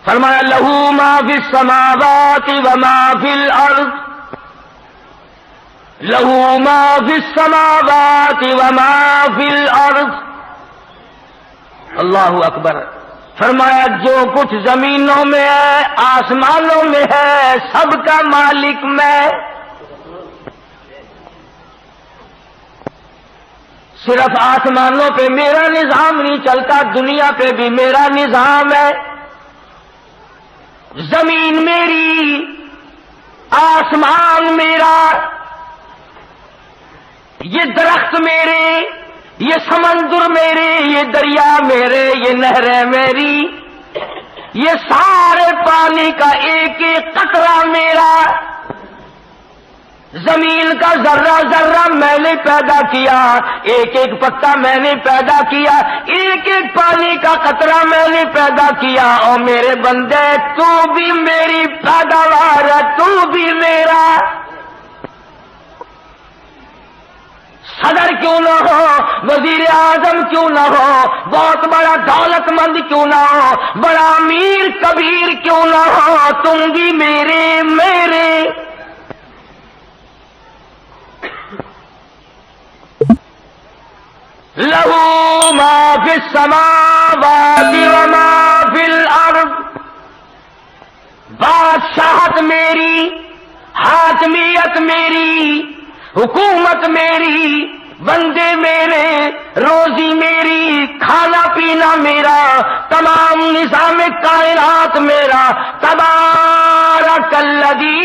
فرمایا لہو ما فی السماوات وما فی الارض، لہو ما فی السماوات وما فی الارض۔ اللہ اکبر۔ فرمایا جو کچھ زمینوں میں ہے آسمانوں میں ہے سب کا مالک میں۔ صرف آسمانوں پہ میرا نظام نہیں چلتا، دنیا پہ بھی میرا نظام ہے۔ زمین میری، آسمان میرا، یہ درخت میرے، یہ سمندر میرے، یہ دریا میرے، یہ نہریں میری، یہ سارے پانی کا ایک ایک قطرہ میرا۔ زمین کا ذرہ ذرہ میں نے پیدا کیا، ایک ایک پتا میں نے پیدا کیا، ایک ایک پانی کا قطرہ میں نے پیدا کیا۔ اور میرے بندے تو بھی میری پیداوار ہے، تو بھی میرا۔ صدر کیوں نہ ہو، وزیر اعظم کیوں نہ ہو، بہت بڑا دولت مند کیوں نہ ہو، بڑا امیر کبیر کیوں نہ ہو، تم بھی میرے میرے۔ لہو ما فی السماوات وما فی الارض۔ بادشاہت میری، حاکمیت میری، حکومت میری، بندے میرے، روزی میری، کھانا پینا میرا، تمام نظام کائنات میرا۔ تبارک الذی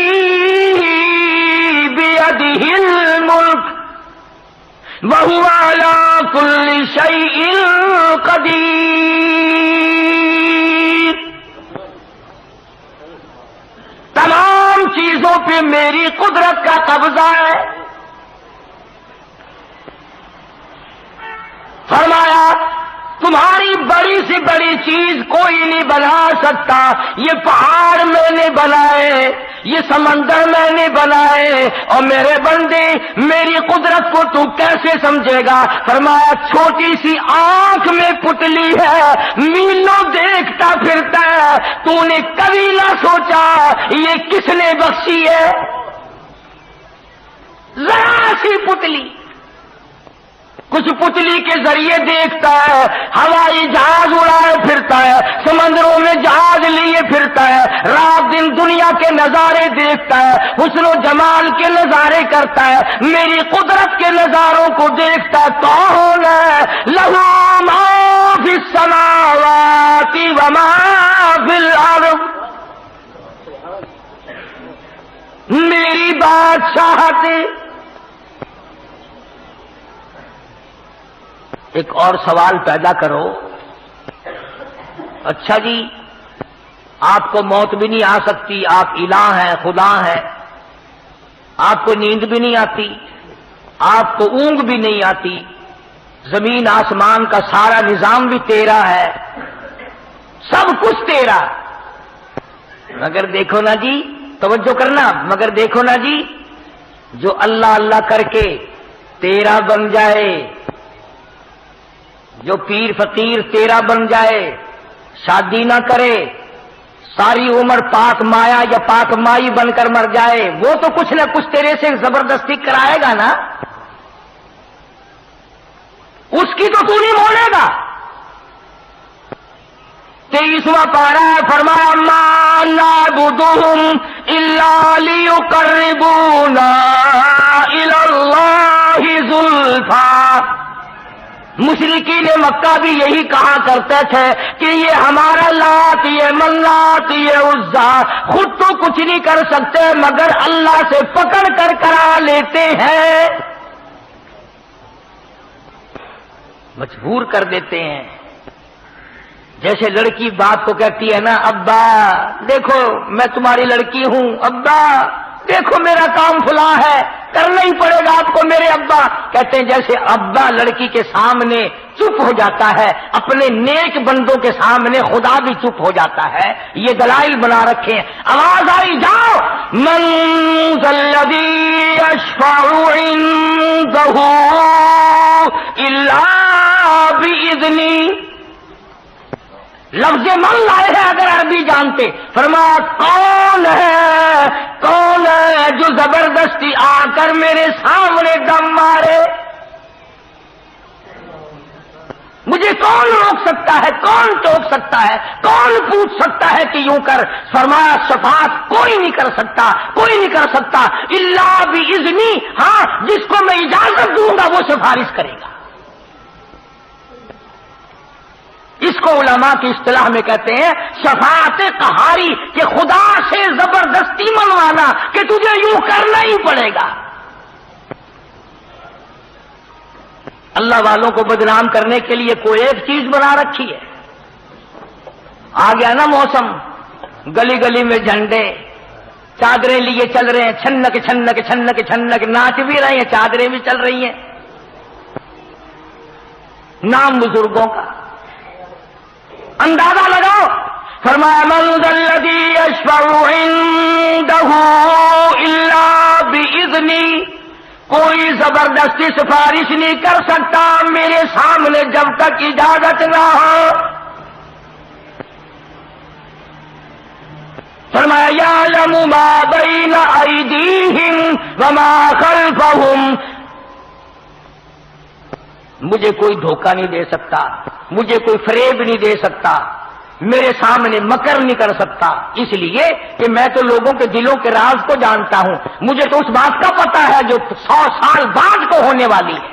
بیدہ الملک وَهُوَ عَلَى كُلِّ شَيْءٍ قَدِيرٌ۔ تمام چیزوں پہ میری قدرت کا قبضہ ہے۔ فرمایا تمہاری بڑی سے بڑی چیز کوئی نہیں بنا سکتا۔ یہ پہاڑ میں نے بنائے، یہ سمندر میں نے بنائے، اور میرے بندے میری قدرت کو تو کیسے سمجھے گا؟ فرمایا چھوٹی سی آنکھ میں پتلی ہے، میلوں دیکھتا پھرتا ہے، تو نے کبھی نہ سوچا یہ کس نے بخشی ہے؟ ذرا سی پتلی، کچھ پتلی کے ذریعے دیکھتا ہے، ہوائی جہاز اڑائے پھرتا ہے، سمندروں میں جہاز لیے پھرتا ہے، رات دن دنیا کے نظارے دیکھتا ہے، حسن و جمال کے نظارے کرتا ہے، میری قدرت کے نظاروں کو دیکھتا ہے۔ کون ہے؟ لہو ما فی السماوات وما فی الارض۔ میری بادشاہت۔ ایک اور سوال پیدا کرو، اچھا جی آپ کو موت بھی نہیں آ سکتی، آپ الہ ہیں، خدا ہیں، آپ کو نیند بھی نہیں آتی، آپ کو اونگ بھی نہیں آتی، زمین آسمان کا سارا نظام بھی تیرا ہے، سب کچھ تیرا، مگر دیکھو نا جی، توجہ کرنا، مگر دیکھو نا جی، جو اللہ اللہ کر کے تیرا بن جائے، جو پیر فقیر تیرا بن جائے، شادی نہ کرے، ساری عمر پاک مایا یا پاک مائی بن کر مر جائے، وہ تو کچھ نہ کچھ تیرے سے زبردستی کرائے گا نا، اس کی تو نہیں موڑے گا۔ 23واں پارہ ہے، فرمایا ما نعبدهم الا ليقربونا الى الله زلفى۔ مشرکین مکہ بھی یہی کہا کرتے تھے کہ یہ ہمارا لات، یہ منات، یہ عزا خود تو کچھ نہیں کر سکتے مگر اللہ سے پکڑ کر کرا لیتے ہیں، مجبور کر دیتے ہیں۔ جیسے لڑکی باپ کو کہتی ہے نا، ابا دیکھو میں تمہاری لڑکی ہوں، ابا دیکھو میرا کام فلاں ہے، کرنا ہی پڑے گا آپ کو میرے ابا۔ کہتے ہیں جیسے ابا لڑکی کے سامنے چپ ہو جاتا ہے، اپنے نیک بندوں کے سامنے خدا بھی چپ ہو جاتا ہے۔ یہ دلائل بنا رکھے ہیں۔ آواز آئی جاؤ، من ذا الذی یشفع عنده الا باذنہ۔ لفظ من لائے ہیں اگر عربی جانتے مانگتے. فرمایا کون ہے جو زبردستی آ کر میرے سامنے دم مارے؟ مجھے کون روک سکتا ہے؟ کون ٹوک سکتا ہے؟ کون پوچھ سکتا ہے کہ یوں کر؟ فرمایا شفاعت کوئی نہیں کر سکتا، کوئی نہیں کر سکتا الا باذنی. ہاں، جس کو میں اجازت دوں گا وہ سفارش کرے گا. اس کو علماء کی اصطلاح میں کہتے ہیں شفاعت قہاری، کہ خدا سے زبردستی منوانا کہ تجھے یوں کرنا ہی پڑے گا. اللہ والوں کو بدنام کرنے کے لیے کوئی ایک چیز بنا رکھی ہے. آ گیا نا موسم، گلی گلی میں جھنڈے، چادریں لیے چل رہے ہیں، چھنک چھنک چھنک چھنک، ناچ بھی رہے ہیں، چادریں بھی چل رہی ہیں. نام بزرگوں کا اندازہ لگاؤ. فرمایا من ذا الذی یشفع عنده الا باذنی، کوئی زبردستی سفارش نہیں کر سکتا میرے سامنے جب تک اجازت نہ ہو. فرمایا یعلم ما بین ایدیہم وما خلفہم، مجھے کوئی دھوکہ نہیں دے سکتا، مجھے کوئی فریب نہیں دے سکتا، میرے سامنے مکر نہیں کر سکتا، اس لیے کہ میں تو لوگوں کے دلوں کے راز کو جانتا ہوں. مجھے تو اس بات کا پتا ہے جو 100 سال بعد کو ہونے والی ہے.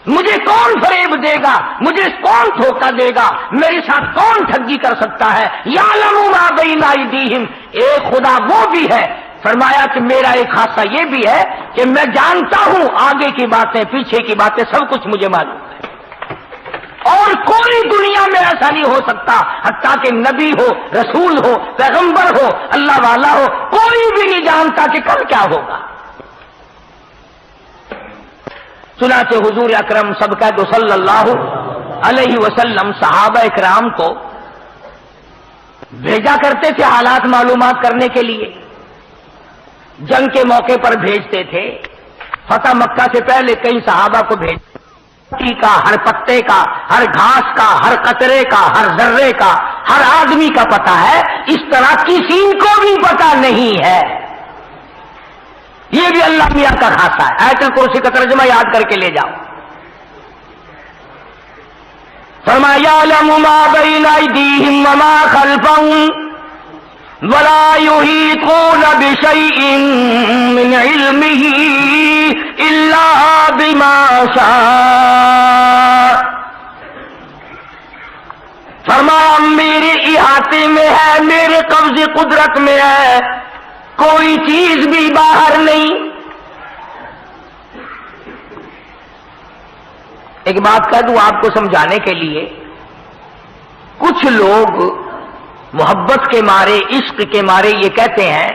مجھے کون فریب دے گا؟ مجھے کون دھوکہ دے گا؟ میرے ساتھ کون ٹھگی کر سکتا ہے؟ یعلم ما بین ایدیہم، ایک خدا وہ بھی ہے. فرمایا کہ میرا ایک خاصہ یہ بھی ہے کہ میں جانتا ہوں آگے کی باتیں، پیچھے کی باتیں، سب کچھ مجھے معلوم ہے. اور کوئی دنیا میں ایسا نہیں ہو سکتا، حتیٰ کہ نبی ہو، رسول ہو، پیغمبر ہو، اللہ والا ہو، کوئی بھی نہیں جانتا کہ کل کیا ہوگا. چنانچہ حضور اکرم سب کا تو صلی اللہ علیہ وسلم صحابہ اکرام کو بھیجا کرتے تھے حالات معلومات کرنے کے لیے. جنگ کے موقع پر بھیجتے تھے. فتح مکہ سے پہلے کئی صحابہ کو بھیجتے کا، ہر پتے کا، ہر گھاس کا، ہر قطرے کا، ہر ذرے کا، ہر آدمی کا پتہ ہے. اس طرح کسی کو بھی پتہ نہیں ہے. یہ بھی اللہ میاں کا خاصہ ہے. آیت الکرسی کا ترجمہ یاد کر کے لے جاؤ. فرمایا یعلم ما بین ایدیہم وما خلفہم ولا یحیطون بشیء من علمہ الا بما شاء. فرمایا میرے احاطے میں ہے، میرے قبض قدرت میں ہے، کوئی چیز بھی باہر نہیں. ایک بات کہہ دوں آپ کو سمجھانے کے لیے، کچھ لوگ محبت کے مارے، عشق کے مارے یہ کہتے ہیں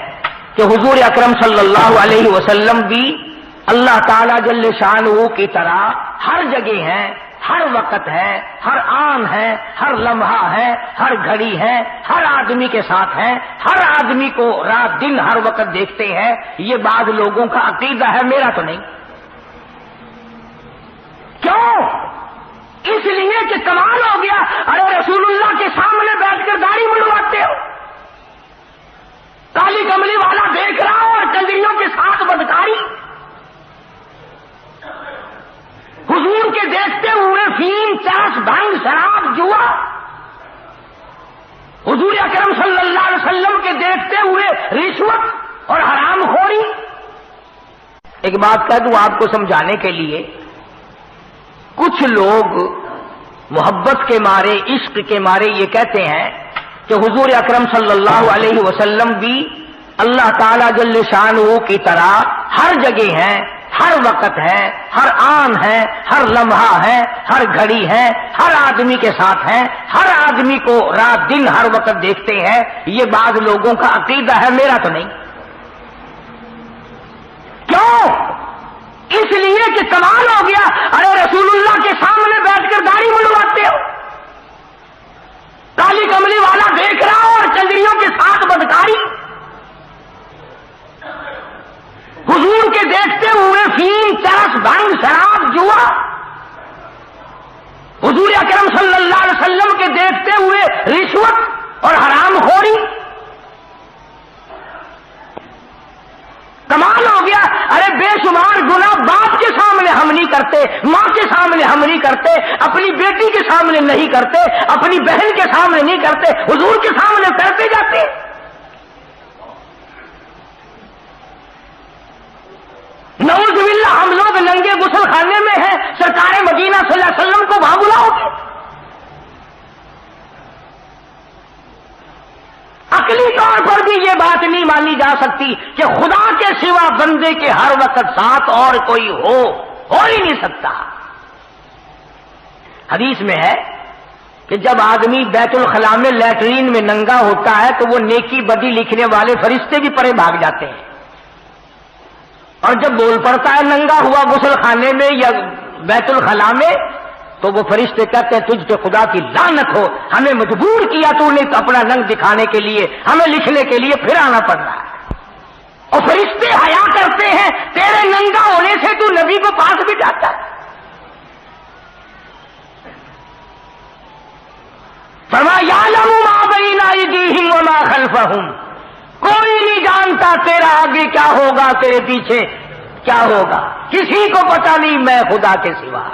کہ حضور اکرم صلی اللہ علیہ وسلم بھی اللہ تعالی جل شانہ کی طرح ہر جگہ ہیں، ہر وقت ہے، ہر آن ہے، ہر لمحہ ہے، ہر گھڑی ہے، ہر آدمی کے ساتھ ہیں، ہر آدمی کو رات دن ہر وقت دیکھتے ہیں. یہ بعض لوگوں کا عقیدہ ہے، میرا تو نہیں. کیوں؟ اس لیے کہ کمال ہو گیا. ارے رسول اللہ کے سامنے بیٹھ کر داڑھی منڈواتے ہو، کالی کملی والا دیکھ رہا ہو اور کنجریوں کے ساتھ بدکاری. حضور کے دیکھتے ہوئے فیم، چرس، بھنگ، شراب، جوا. حضور اکرم صلی اللہ علیہ وسلم کے دیکھتے ہوئے رشوت اور حرام خوری. ایک بات کہہ دوں آپ کو سمجھانے کے لیے، کچھ لوگ محبت کے مارے، عشق کے مارے یہ کہتے ہیں کہ حضور اکرم صلی اللہ علیہ وسلم بھی اللہ تعالی جل شانہ کی طرح ہر جگہ ہیں، ہر وقت ہے، ہر آن ہے، ہر لمحہ ہے، ہر گھڑی ہے، ہر آدمی کے ساتھ ہیں، ہر آدمی کو رات دن ہر وقت دیکھتے ہیں. یہ بعض لوگوں کا عقیدہ ہے، میرا تو نہیں. کیوں؟ اس لیے کہ کمال ہو گیا. ارے رسول اللہ کے سامنے بیٹھ کر داڑھی منڈواتے ہو، کالی کملی والا دیکھ رہا ہو اور چندریوں کے ساتھ بدکاری. حضور کے دیکھتے ہوئے فیم، چرس، بھنگ، شراب، جوا. حضور اکرم صلی اللہ علیہ وسلم کے دیکھتے ہوئے رشوت کرتے، ماں کے سامنے ہم نہیں کرتے، اپنی بیٹی کے سامنے نہیں کرتے، اپنی بہن کے سامنے نہیں کرتے، حضور کے سامنے کرتے جاتے. نعوذ باللہ ہم لوگ ننگے غسل خانے میں ہیں، سرکار مدینہ صلی اللہ علیہ وسلم کو وہاں بلاؤ گے؟ عقلی طور پر بھی یہ بات نہیں مانی جا سکتی کہ خدا کے سوا بندے کے ہر وقت ساتھ اور کوئی ہو ہی نہیں سکتا. حدیث میں ہے کہ جب آدمی بیت الخلاء میں لیٹرین میں ننگا ہوتا ہے تو وہ نیکی بدی لکھنے والے فرشتے بھی پرے بھاگ جاتے ہیں، اور جب بول پڑتا ہے ننگا ہوا غسل خانے میں یا بیت الخلاء میں تو وہ فرشتے کہتے ہیں تجھ پہ خدا کی لعنت ہو، ہمیں مجبور کیا تو نے اپنا رنگ دکھانے کے لیے، ہمیں لکھنے کے لیے پھر آنا پڑ رہا ہے. اور فرشتے حیا کرتے ہیں تیرے ننگا ہونے سے، تو نبی کو پاس بھی جاتا ہے. فرمایا یعلم ما بین ایدیہم وما خلفہم، کوئی نہیں جانتا تیرا آگے کیا ہوگا، تیرے پیچھے کیا ہوگا، کسی کو پتا نہیں میں خدا کے سوا.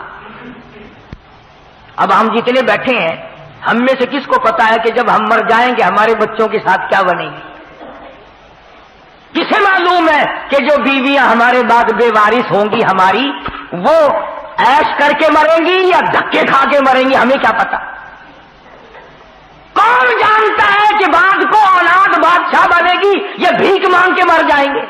اب ہم جتنے بیٹھے ہیں ہم میں سے کس کو پتا ہے کہ جب ہم مر جائیں گے ہمارے بچوں کے ساتھ کیا بنے گی؟ کسے معلوم ہے کہ جو بیویاں ہمارے بعد بے وارث ہوں گی ہماری، وہ عیش کر کے مریں گی یا دھکے کھا کے مریں گی؟ ہمیں کیا پتا؟ کون جانتا ہے کہ بعد کو اولاد بادشاہ بنے گی یا بھیک مانگ کے مر جائیں گے؟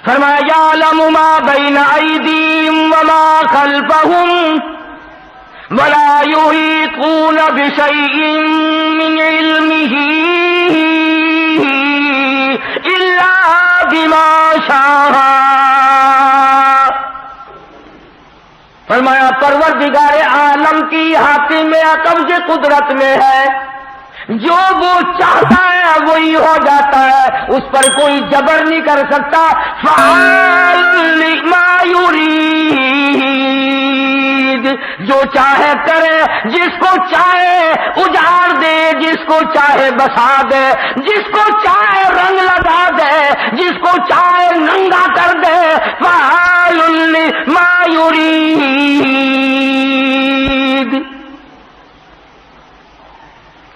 فرمایا یعلم ما بین ایدیہم وما خلفہم ولا یحیطون بشیء من علمہ الا بما شاء. فرمایا پروردگار عالم کی حاکم قبض قدرت میں ہے، جو وہ چاہتا ہے وہی ہو جاتا ہے، اس پر کوئی جبر نہیں کر سکتا. فعال لما یرید، جو چاہے کرے، جس کو چاہے اجاڑ دے، جس کو چاہے بسا دے، جس کو چاہے رنگ لگا دے، جس کو چاہے ننگا کر دے. فعال لما یرید.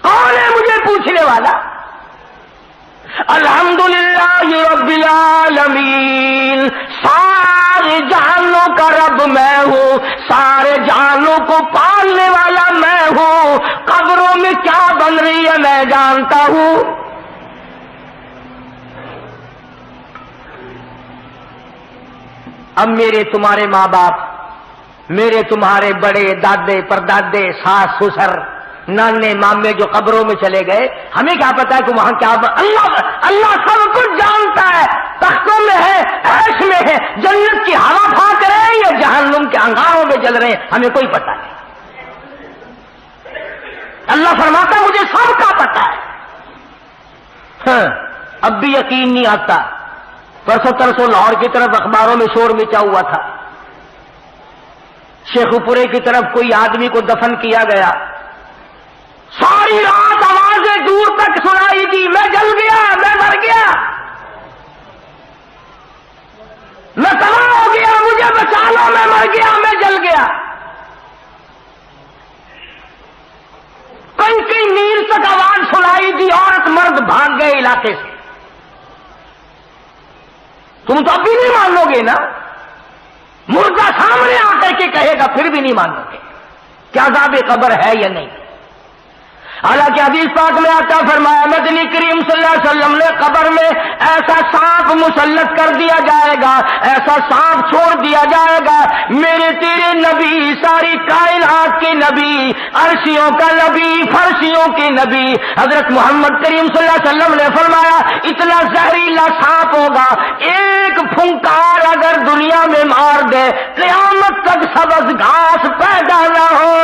کون ہے مجھے پوچھنے والا؟ الحمدللہ رب العالمین، سارے جہانوں کا رب میں ہوں، سارے جہانوں کو پالنے والا میں ہوں. قبروں میں کیا بن رہی ہے میں جانتا ہوں. اب میرے تمہارے ماں باپ، میرے تمہارے بڑے دادے پردادے، ساس سسر، نانے مامے جو قبروں میں چلے گئے، ہمیں کیا پتا ہے کہ وہاں کیا اللہ سب کچھ جانتا ہے. تختوں میں ہے، عیش میں ہے، جنت کی ہوا پھانک رہے ہیں یا جہنم کے انگاروں میں جل رہے ہیں، ہمیں کوئی پتا نہیں. اللہ فرماتا ہے مجھے سب کا پتا ہے. ہاں اب بھی یقین نہیں آتا. پرسوں ترسوں لاہور کی طرف اخباروں میں شور مچا ہوا تھا، شیخو پورے کی طرف کوئی آدمی کو دفن کیا گیا. ساری رات آوازیں دور تک سنائی دی، میں جل گیا، میں مر گیا، میں تباہ ہو گیا، مجھے بچا لو، میں مر گیا، میں جل گیا. کئی کئی میل تک آواز سنائی دی، عورت مرد بھاگ گئے علاقے سے. تم تو اب بھی نہیں مانو گے نا، مردہ سامنے آ کر کے کہے گا پھر بھی نہیں مانو گے کیا عذاب قبر ہے یا نہیں. حالانکہ حدیث پاک میں آتا فرمایا مدنی کریم صلی اللہ علیہ وسلم نے قبر میں ایسا سانپ مسلط کر دیا جائے گا، ایسا سانپ چھوڑ دیا جائے گا. میرے تیرے نبی، ساری کائنات کے نبی، عرشیوں کا نبی، فرشیوں کے نبی حضرت محمد کریم صلی اللہ علیہ وسلم نے فرمایا اتنا زہریلا سانپ ہوگا، ایک پھنکار اگر دنیا میں مار دے قیامت تک سبز گھاس پیدا نہ ہو.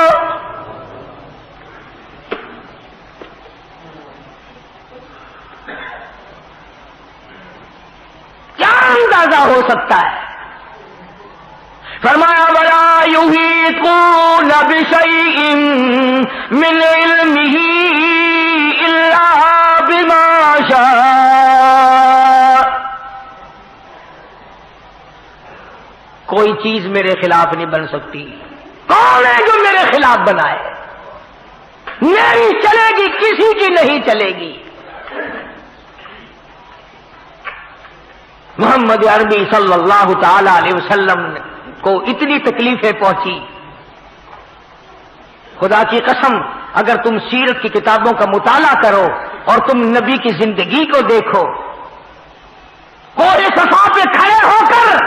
کیا اندازہ ہو سکتا ہے؟ فرمایا ولا یحیطون بشیء من علمہ الا بما شاء. کوئی چیز میرے خلاف نہیں بن سکتی. کون ہے جو میرے خلاف بنائے؟ نہیں چلے گی، کسی کی نہیں چلے گی. محمد عربی صلی اللہ تعالی علیہ وسلم کو اتنی تکلیفیں پہنچی. خدا کی قسم اگر تم سیرت کی کتابوں کا مطالعہ کرو اور تم نبی کی زندگی کو دیکھو، کوہ صفا پہ کھڑے ہو کر،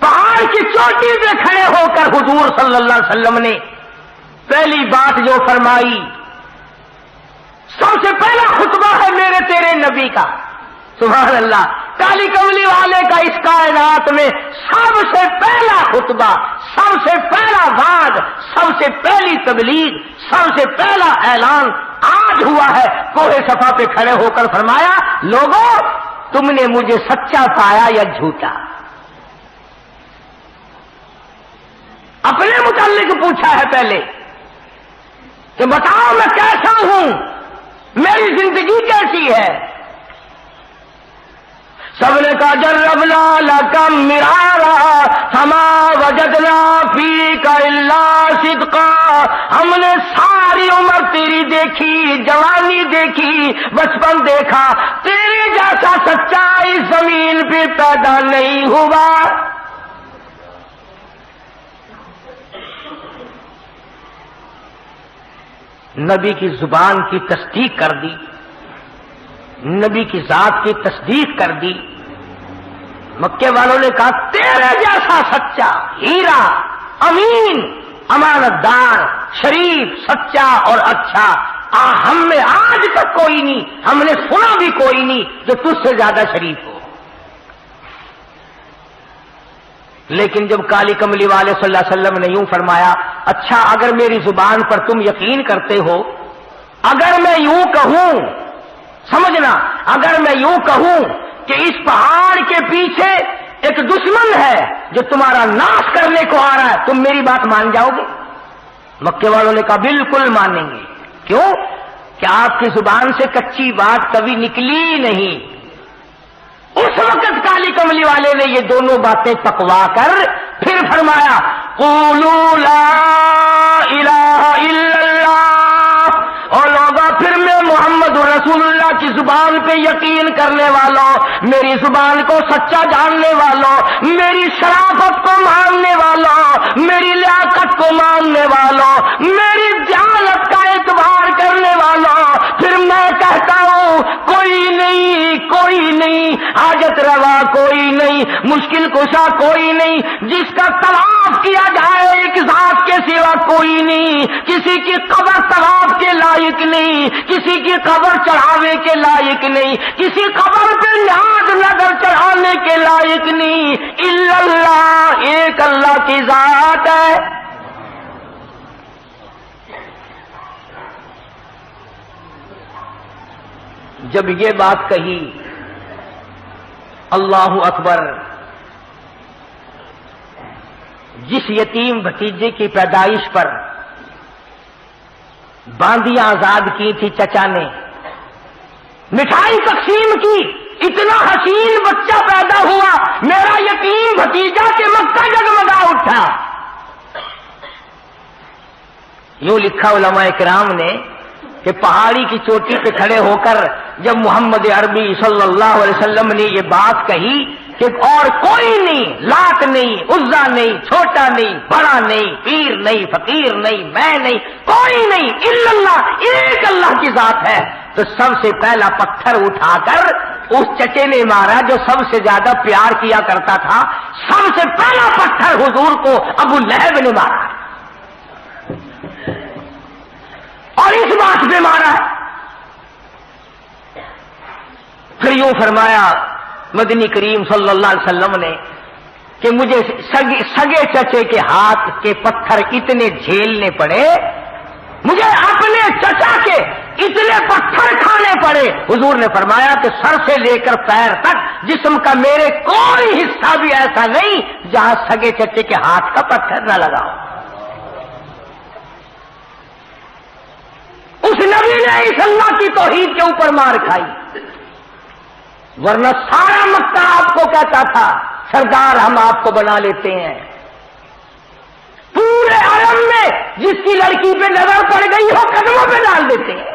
پہاڑ کی چوٹی پہ کھڑے ہو کر حضور صلی اللہ علیہ وسلم نے پہلی بات جو فرمائی، سب سے پہلا خطبہ ہے میرے تیرے نبی کا. سبحان اللہ. کالی کملی والے کا اس کائنات میں سب سے پہلا خطبہ، سب سے پہلا وعد، سب سے پہلی تبلیغ، سب سے پہلا اعلان آج ہوا ہے. کوہ صفا پہ کھڑے ہو کر فرمایا، لوگوں تم نے مجھے سچا پایا یا جھوٹا؟ اپنے متعلق پوچھا ہے پہلے کہ بتاؤ میں کیسا ہوں، میری زندگی کیسی ہے؟ سب نے کہا جربنا لکم مرارا فما وجدنا فیک الا صدقا. ہم نے ساری عمر تیری دیکھی، جوانی دیکھی، بچپن دیکھا، تیرے جیسا سچا اس زمین پہ پیدا نہیں ہوا. نبی کی زبان کی تصدیق کر دی، نبی کی ذات کی تصدیق کر دی. مکے والوں نے کہا تیرے جیسا سچا، ہیرا، امین، امانت دار، شریف، سچا اور اچھا ہم میں آج تک کوئی نہیں، ہم نے سنا بھی کوئی نہیں جو تجھ سے زیادہ شریف ہو. لیکن جب کالی کملی والے صلی اللہ علیہ وسلم نے یوں فرمایا، اچھا اگر میری زبان پر تم یقین کرتے ہو، اگر میں یوں کہوں، سمجھنا، اگر میں یوں کہوں کہ اس پہاڑ کے پیچھے ایک دشمن ہے جو تمہارا ناش کرنے کو آ رہا ہے، تم میری بات مان جاؤ گے؟ مکے والوں نے کہا بالکل مانیں گے. کیوں؟ کہ آپ کی زبان سے کچی بات کبھی نکلی نہیں. اس وقت کالی کملی والے نے یہ دونوں باتیں پکوا کر پھر فرمایا، قولوا لا الہ الا اللہ. اور لوگا پھر میں محمد رسول اللہ کی زبان پہ یقین کرنے والوں، میری زبان کو سچا جاننے والوں، میری شرافت کو ماننے والوں، میری لیاقت کو ماننے والوں، میری جہالت کا اعتبار کرنے والوں، پھر میں کہتا ہوں کوئی نہیں، کوئی نہیں، حاجت روا کوئی نہیں، مشکل کشا کوئی نہیں، جس کا طواف کیا جائے ایک ذات کے سوا کوئی نہیں. کسی کی قبر طواف کے لائق نہیں، کسی کی قبر چڑھاوے کے لائق نہیں، کسی قبر پہ نیاز نظر چڑھانے کے لائق نہیں. الا اللہ، ایک اللہ کی ذات ہے. جب یہ بات کہی، اللہ اکبر، جس یتیم بھتیجے کی پیدائش پر باندیاں آزاد کی تھی چچا نے، مٹھائی تقسیم کی، اتنا حسین بچہ پیدا ہوا، میرا یتیم بھتیجا کے مکہ جگمگا اٹھا. یوں لکھا علماء کرام نے کہ پہاڑی کی چوٹی پہ کھڑے ہو کر جب محمد عربی صلی اللہ علیہ وسلم نے یہ بات کہی کہ اور کوئی نہیں، لات نہیں، عزا نہیں، چھوٹا نہیں، بڑا نہیں، پیر نہیں، فقیر نہیں، میں نہیں، کوئی نہیں، الا اللہ، ایک اللہ کی ذات ہے، تو سب سے پہلا پتھر اٹھا کر اس چچے نے مارا جو سب سے زیادہ پیار کیا کرتا تھا. سب سے پہلا پتھر حضور کو ابو لہب نے مارا اور اس بات پہ مارا. پھر یوں فرمایا مدنی کریم صلی اللہ علیہ وسلم نے کہ مجھے سگے چچے کے ہاتھ کے پتھر اتنے جھیلنے پڑے، مجھے اپنے چچا کے اتنے پتھر کھانے پڑے. حضور نے فرمایا کہ سر سے لے کر پیر تک جسم کا میرے کوئی حصہ بھی ایسا نہیں جہاں سگے چچے کے ہاتھ کا پتھر نہ لگاؤ. اس نبی نے اس اللہ کی توحید کے اوپر مار کھائی. ورنہ سارا مکہ آپ کو کہتا تھا سردار ہم آپ کو بنا لیتے ہیں. پورے عالم میں جس کی لڑکی پہ نظر پڑ گئی ہو قدموں پہ ڈال دیتے ہیں.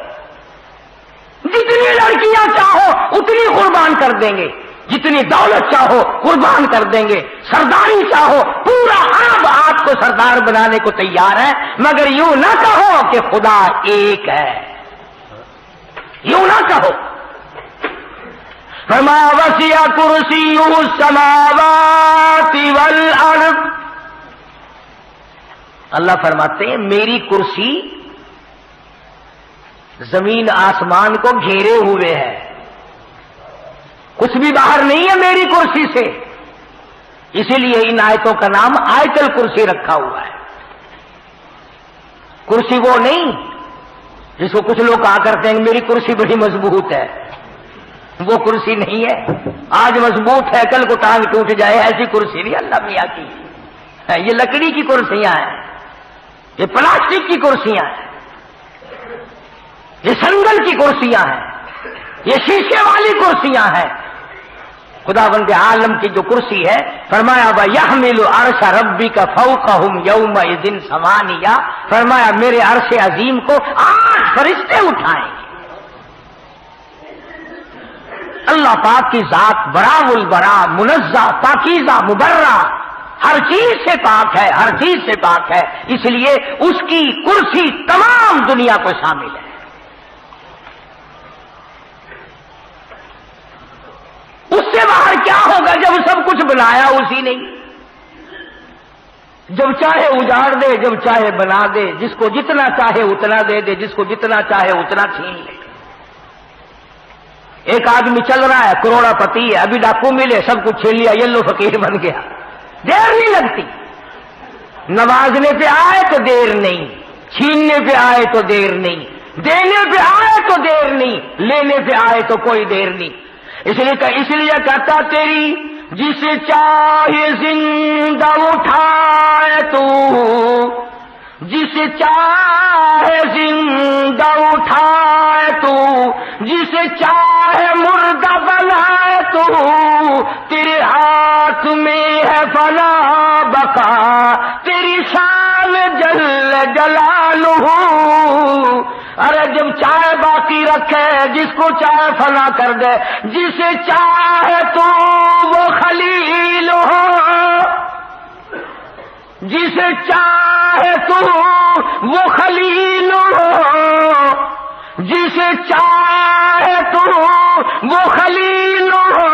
جتنی لڑکیاں چاہو اتنی قربان کر دیں گے، جتنی دولت چاہو قربان کر دیں گے، سرداری چاہو پورا عرب آپ کو سردار بنانے کو تیار ہے، مگر یوں نہ کہو کہ خدا ایک ہے، یوں نہ کہو. فما وسع کرسیہ السماوات والارض، اللہ فرماتے ہیں میری کرسی زمین آسمان کو گھیرے ہوئے ہے، کچھ بھی باہر نہیں ہے میری کرسی سے. اسی لیے ان آیتوں کا نام آیت الکرسی رکھا ہوا ہے. کرسی وہ نہیں جس کو کچھ لوگ کہا کرتے ہیں میری کرسی بڑی مضبوط ہے، وہ کرسی نہیں ہے. آج مضبوط ہے کل کو ٹانگ ٹوٹ جائے ایسی کرسی نہیں اللہ میاں کی. یہ لکڑی کی کرسیاں ہیں، یہ پلاسٹک کی کرسیاں ہیں، یہ سنگل کی کرسیاں ہیں، یہ شیشے والی کرسیاں ہیں. خداوند عالم کی جو کرسی ہے فرمایا وَيَحْمِلُ عَرْشَ رَبِّكَ فَوْقَهُمْ يَوْمَئِذٍ ثَمَانِيَةٌ، فرمایا میرے عرش عظیم کو 8 فرشتے اٹھائیں گے. اللہ پاک کی ذات برا البرا، منزہ، پاکیزہ، مبرہ، ہر چیز سے پاک ہے، ہر چیز سے پاک ہے. اس لیے اس کی کرسی تمام دنیا کو شامل ہے. اس سے باہر کیا ہوگا جب سب کچھ بنایا اسی نے، جب چاہے اجاڑ دے، جب چاہے بنا دے، جس کو جتنا چاہے اتنا دے دے، جس کو جتنا چاہے اتنا چھین لے. ایک آدمی چل رہا ہے کروڑا پتی ہے، ابھی ڈاکو ملے سب کچھ چھین لیا، یلو فقیر بن گیا. دیر نہیں لگتی، نوازنے پہ آئے تو دیر نہیں، چھیننے پہ آئے تو دیر نہیں، دینے پہ آئے تو دیر نہیں، لینے پہ آئے تو کوئی دیر نہیں. اس لیے کہتا تیری جسے چاہے زندہ اٹھائے تو، جسے چاہے زندہ اٹھائے تو، جسے چاہے مردہ بنائے تو، تیرے ہاتھ میں ہے فنا بقا، تیری شان جل جلالہ. ارے جب چاہے باقی رکھے، جس کو چاہے فنا کر دے، جسے چاہے تو وہ خلیل ہو، جسے چاہے تو وہ خلیل ہو، جسے چاہے تو وہ خلیل ہو،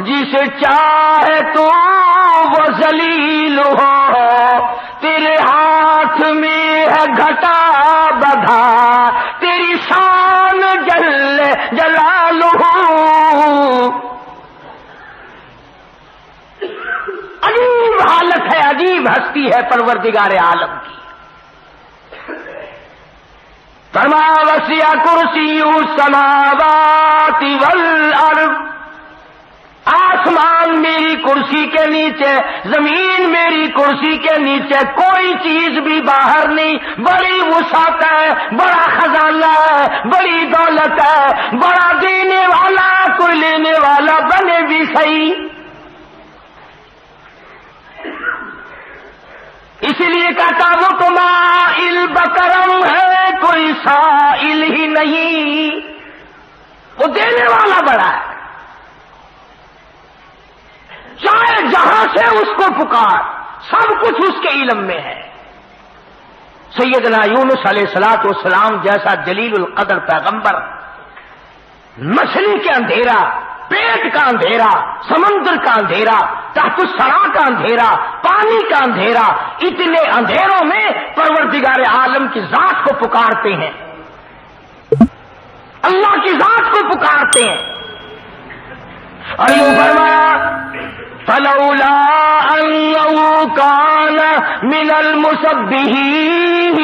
جسے چاہے تو وہ ذلیل ہو. تیرے ہاتھ میں ہے گھٹا بدھا، تیری شان جل جلالہ. عجیب حالت ہے، عجیب ہستی ہے پروردگار عالم کی. فرمایا وسع کرسیہ السماوات والارض، آسمان میری کرسی کے نیچے، زمین میری کرسی کے نیچے، کوئی چیز بھی باہر نہیں. بڑی وسعت ہے، بڑا خزانہ ہے، بڑی دولت ہے، بڑا دینے والا کوئی لینے والا بنے بھی صحیح. اسی لیے کہتا وہ تو مائل بکرم ہے، کوئی سائل ہی نہیں. وہ دینے والا بڑا ہے، چاہے جہاں سے اس کو پکار، سب کچھ اس کے علم میں ہے. سیدنا یونس علیہ الصلوۃ والسلام جیسا جلیل القدر پیغمبر، مچھلی کے اندھیرا، پیٹ کا اندھیرا، سمندر کا اندھیرا، تحت الثرى کا اندھیرا، پانی کا اندھیرا، اتنے اندھیروں میں پروردگار عالم کی ذات کو پکارتے ہیں، اللہ کی ذات کو پکارتے ہیں. اور یوں فرمایا فلولا انه كان من المسبحين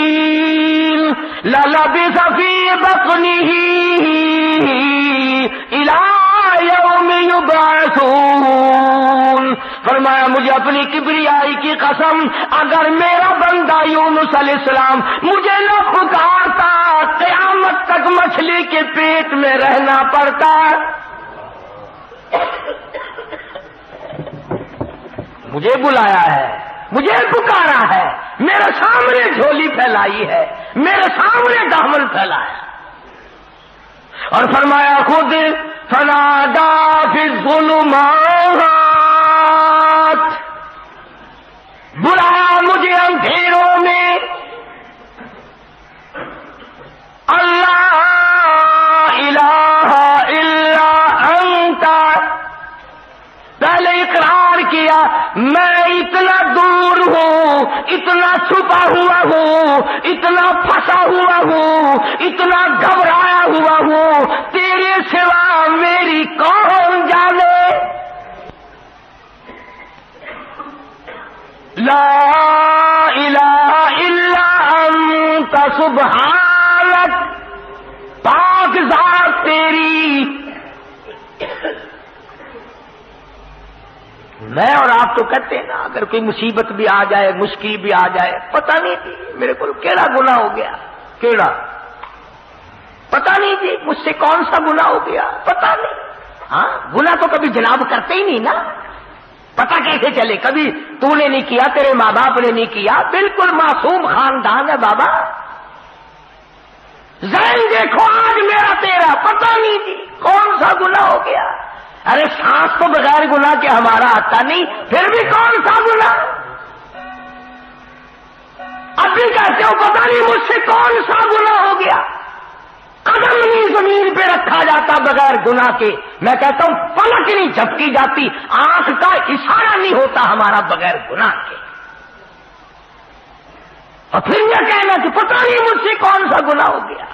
للبث في بطنه الى يوم يبعثون. فرمایا مجھے اپنی کبریائی کی قسم، اگر میرا بندہ یونس علیہ السلام مجھے نہ پکارتا قیامت تک مچھلی کے پیٹ میں رہنا پڑتا. مجھے بلایا ہے، مجھے پکارا ہے، میرے سامنے جھولی پھیلائی ہے، میرے سامنے دامن پھیلایا اور فرمایا خود فنادا فی الظلمات، بلایا مجھے اندھیروں میں، اللہ الہ الا انت، پہلے اقرار کیا میں اتنا دور ہوں، اتنا چھپا ہوا ہوں، اتنا پھنسا ہوا ہوں، اتنا گھبرایا ہوا ہوں، تیرے سوا میری کون جانے، لا الہ الا انت سبحانک، پاک ذات تیری۔ میں اور آپ تو کہتے ہیں نا اگر کوئی مصیبت بھی آ جائے، مشکل بھی آ جائے، پتہ نہیں تھی میرے کو کیڑا گناہ ہو گیا، کیڑا پتہ نہیں تھی مجھ سے کون سا گناہ ہو گیا، پتہ نہیں۔ ہاں گناہ تو کبھی جناب کرتے ہی نہیں نا، پتہ کیسے چلے؟ کبھی تو نے نہیں کیا، تیرے ماں باپ نے نہیں کیا، بالکل معصوم خاندان ہے بابا، ذہن دیکھو آج میرا تیرا، پتہ نہیں تھی کون سا گناہ ہو گیا۔ ارے سانس تو بغیر گناہ کے ہمارا آتا نہیں، پھر بھی کون سا گناہ؟ اب بھی کہتے ہو پتہ نہیں مجھ سے کون سا گناہ ہو گیا، قدم نہیں زمین پہ رکھا جاتا بغیر گناہ کے، میں کہتا ہوں پلک نہیں جھپکی جاتی، آنکھ کا اشارہ نہیں ہوتا ہمارا بغیر گناہ کے، اور پھر یہ کہنا کہ پتہ نہیں مجھ سے کون سا گناہ ہو گیا،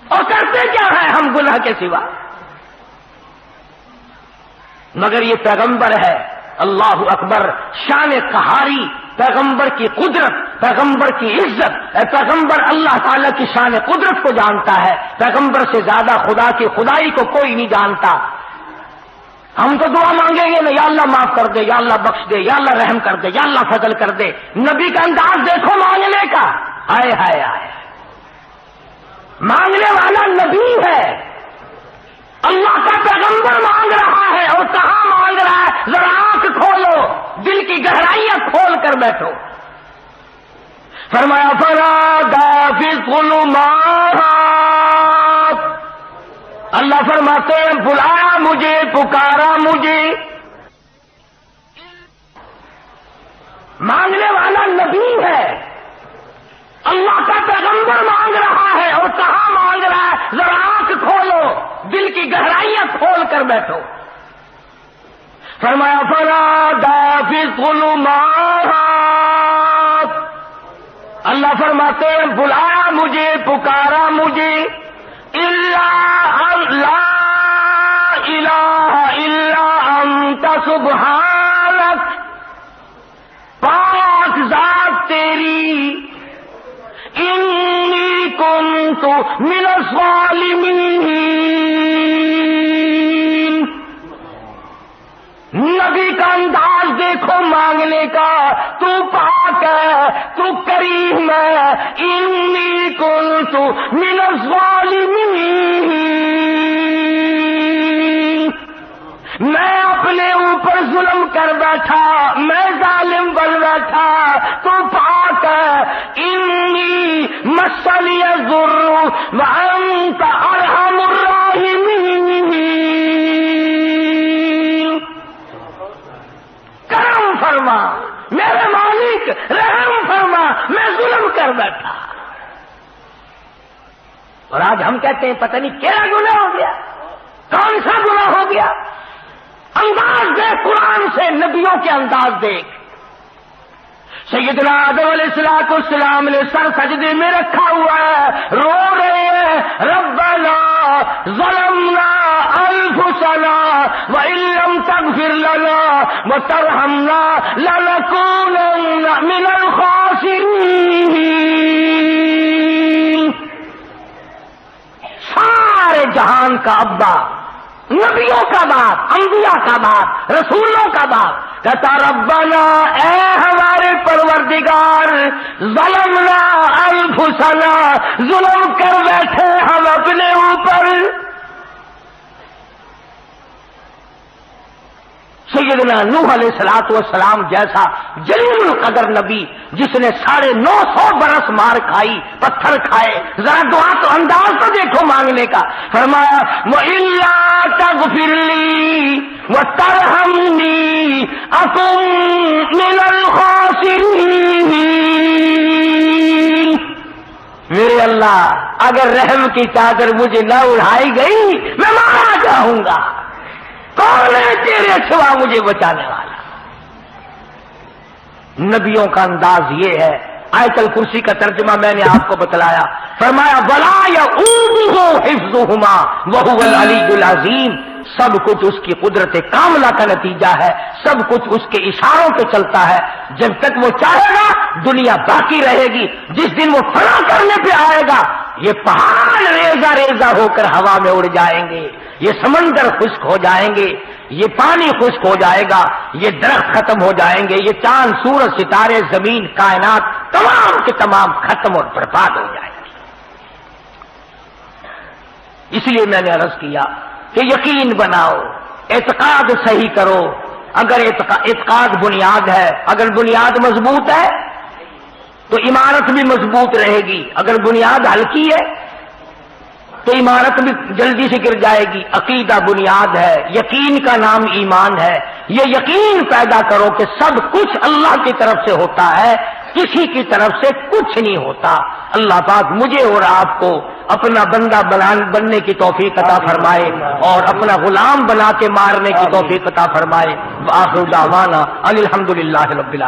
اور کرتے کیا ہے ہم گناہ کے سوا؟ مگر یہ پیغمبر ہے، اللہ اکبر، شان قہاری، پیغمبر کی قدرت، پیغمبر کی عزت، پیغمبر اللہ تعالیٰ کی شان قدرت کو جانتا ہے، پیغمبر سے زیادہ خدا کی خدائی کو کوئی نہیں جانتا۔ ہم تو دعا مانگیں گے نا، یا اللہ معاف کر دے، یا اللہ بخش دے، یا اللہ رحم کر دے، یا اللہ فضل کر دے، نبی کا انداز دیکھو مانگنے کا، ہائے ہائے ہائے، مانگنے والا نبی ہے، اللہ کا پیغمبر مانگ رہا ہے، اور کہاں مانگ رہا ہے؟ ذرا آنکھ کھولو، دل کی گہرائیاں کھول کر بیٹھو۔ فرمایا فنادا فی الظلمات، اللہ فرماتے ہیں بلایا مجھے، پکارا مجھے، مانگنے والا نبی ہے، اللہ کا پیغمبر مانگ رہا ہے، اور کہاں مانگ رہا ہے؟ ذرا آنکھ کھولو، دل کی گہرائیاں کھول کر بیٹھو۔ فرمایا فنادا فی الظلمات، اللہ فرماتے ہیں بلایا مجھے، پکارا مجھے، لا الہ الا انت سبحانک، پاک ذات تیری، انی کنت من الظالمین۔ نبی کا انداز دیکھو مانگنے کا، تو پاک ہے، تو کریم ہے، انی کنت من الظالمین، میں اپنے اوپر ظلم کر بیٹھا، میں ظالم بن بیٹھا، تو پاک ہے، انی مسنی الضر وانت ارحم الراحمین، کرم فرما میرے مالک، رحم فرما، میں ظلم کر بیٹھا۔ اور آج ہم کہتے ہیں پتہ نہیں کیا گناہ ہو گیا، کون سا گناہ ہو گیا؟ انداز دیکھ قرآن سے، نبیوں کے انداز دیکھ۔ سیدنا آدم علیہ السلام نے سر سجدے میں رکھا ہوا ہے، رو رہے ہیں ربنا ظلمنا انفسنا وان لم تغفر لنا وترحمنا لنكونن من الخاسرین۔ سارے جہان کا ابا، نبیوں کا باپ، انبیاء کا باپ، رسولوں کا باپ کہتا ربنا، اے ہمارے پروردگار، ظلمنا انفسنا، ظلم کر بیٹھے ہم اپنے اوپر، سیدنا نوح علیہ الصلوۃ والسلام جیسا جلیل القدر نبی جس نے 950 برس مار کھائی، پتھر کھائے، ذرا دعا تو انداز تو دیکھو مانگنے کا، فرمایا وَإِلَّا تَغْفِرْ لِي وَتَرْحَمْنِي أَكُن مِّنَ الْخَاسِرِينَ۔ میرے اللہ اگر رحم کی چادر مجھے نہ اڑائی گئی میں مارا جاؤں گا، کون ہے تیرے سوا مجھے بچانے والا؟ نبیوں کا انداز یہ ہے۔ آیت الکرسی کا ترجمہ میں نے آپ کو بتلایا، فرمایا وَلَا يَئُودُهُ حِفْظُهُمَا وَهُوَ الْعَلِيُّ الْعَظِيمُ۔ سب کچھ اس کی قدرت کاملہ کا نتیجہ ہے، سب کچھ اس کے اشاروں پہ چلتا ہے۔ جب تک وہ چاہے گا دنیا باقی رہے گی، جس دن وہ فنا کرنے پہ آئے گا یہ پہاڑ ریزہ ریزہ ہو کر ہوا میں اڑ جائیں گے، یہ سمندر خشک ہو جائیں گے، یہ پانی خشک ہو جائے گا، یہ درخت ختم ہو جائیں گے، یہ چاند سورج ستارے زمین کائنات تمام کے تمام ختم اور برباد ہو جائیں گے۔ اس لیے میں نے عرض کیا کہ یقین بناؤ، اعتقاد صحیح کرو۔ اگر اعتقاد بنیاد ہے، اگر بنیاد مضبوط ہے تو عمارت بھی مضبوط رہے گی، اگر بنیاد ہلکی ہے تو عمارت بھی جلدی سے گر جائے گی۔ عقیدہ بنیاد ہے، یقین کا نام ایمان ہے۔ یہ یقین پیدا کرو کہ سب کچھ اللہ کی طرف سے ہوتا ہے، کسی کی طرف سے کچھ نہیں ہوتا۔ اللہ پاک مجھے اور آپ کو اپنا بندہ بننے کی توفیق عطا فرمائے اور اپنا غلام بنا کے مارنے کی توفیق عطا فرمائے۔ وآخر دعوانا الحمدللہ رب العالمین۔